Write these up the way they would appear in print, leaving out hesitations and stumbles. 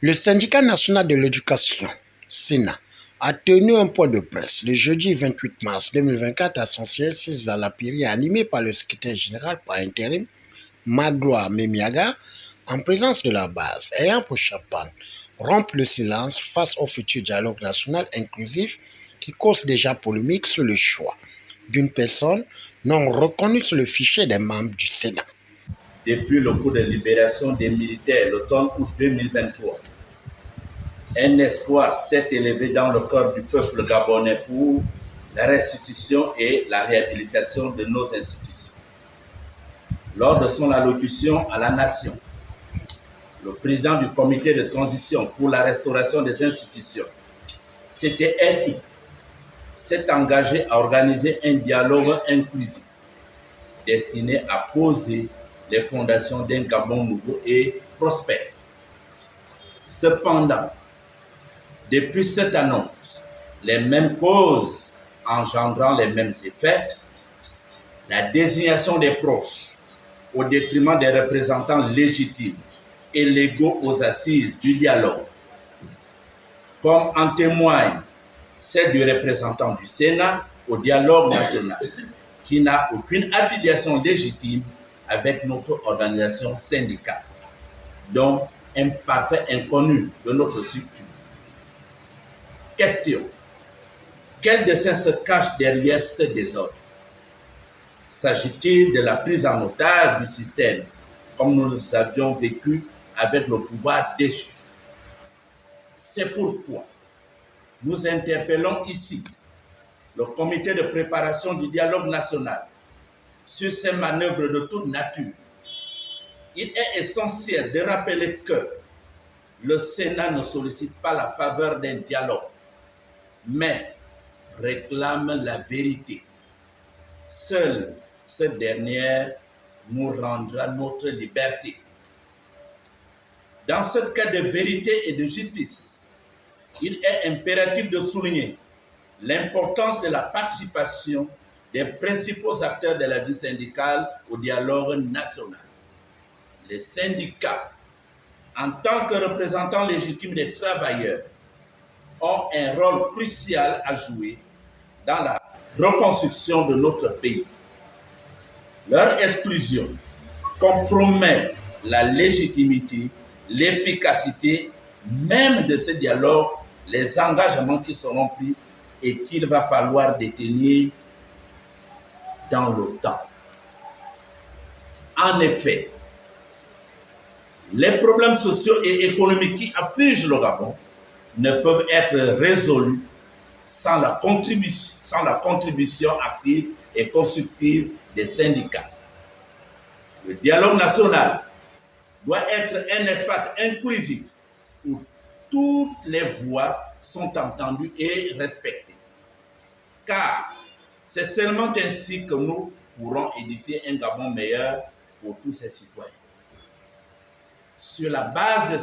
Le syndicat national de l'éducation, SENA, a tenu un point de presse le jeudi 28 mars 2024 à son siège 6 à la Piri, animé par le secrétaire général par intérim, Magloire Memiaga, en présence de la base, ayant pour chaperon rompre le silence face au futur dialogue national inclusif qui cause déjà polémique sur le choix d'une personne non reconnue sur le fichier des membres du Sénat. Depuis le coup de libération des militaires l'automne-août 2023, un espoir s'est élevé dans le cœur du peuple gabonais pour la restitution et la réhabilitation de nos institutions. Lors de son allocution à la nation, le président du comité de transition pour la restauration des institutions, CTRI, s'est engagé à organiser un dialogue inclusif destiné à poser les fondations d'un Gabon nouveau et prospère. Cependant, depuis cette annonce, les mêmes causes engendrant les mêmes effets, la désignation des proches au détriment des représentants légitimes et légaux aux assises du dialogue, comme en témoigne celle du représentant du Sénat au dialogue national, qui n'a aucune affiliation légitime avec notre organisation syndicale, donc un parfait inconnu de notre structure. Question. Quel dessein se cache derrière ce désordre? S'agit-il de la prise en otage du système, comme nous le avions vécu avec le pouvoir déchu? C'est pourquoi nous interpellons ici le comité de préparation du dialogue national sur ces manœuvres de toute nature. Il est essentiel de rappeler que le Sénat ne sollicite pas la faveur d'un dialogue, mais réclame la vérité. Seule cette dernière nous rendra notre liberté. Dans ce cas de vérité et de justice, il est impératif de souligner l'importance de la participation des principaux acteurs de la vie syndicale au dialogue national. Les syndicats, en tant que représentants légitimes des travailleurs, ont un rôle crucial à jouer dans la reconstruction de notre pays. Leur exclusion compromet la légitimité, l'efficacité même de ce dialogue, les engagements qui seront pris et qu'il va falloir détenir dans le temps. En effet, les problèmes sociaux et économiques qui affligent le Gabon ne peuvent être résolus sans la contribution active et constructive des syndicats. Le dialogue national doit être un espace inclusif où toutes les voix sont entendues et respectées. Car c'est seulement ainsi que nous pourrons édifier un Gabon meilleur pour tous ses citoyens. Sur la base de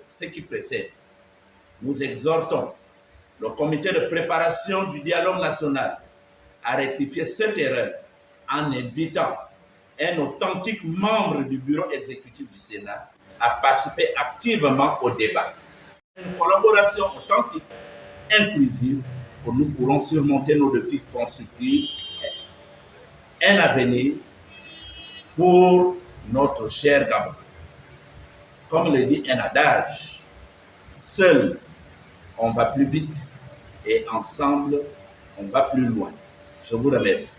ce qui précède, nous exhortons le comité de préparation du dialogue national à rectifier cette erreur en invitant un authentique membre du bureau exécutif du Sénat à participer activement au débat. Une collaboration authentique, inclusive, où nous pourrons surmonter nos défis constructifs, un avenir pour notre cher Gabon. Comme le dit un adage, seul on va plus vite et ensemble on va plus loin. Je vous remercie.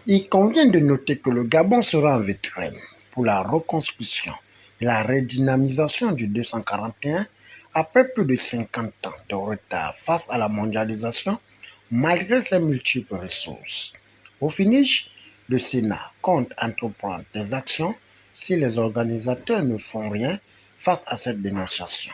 Il convient de noter que le Gabon sera en vitrine pour la reconstruction et la redynamisation du 241 après plus de 50 ans de retard face à la mondialisation malgré ses multiples ressources. Au finish, le Sénat compte entreprendre des actions si les organisateurs ne font rien face à cette dénonciation.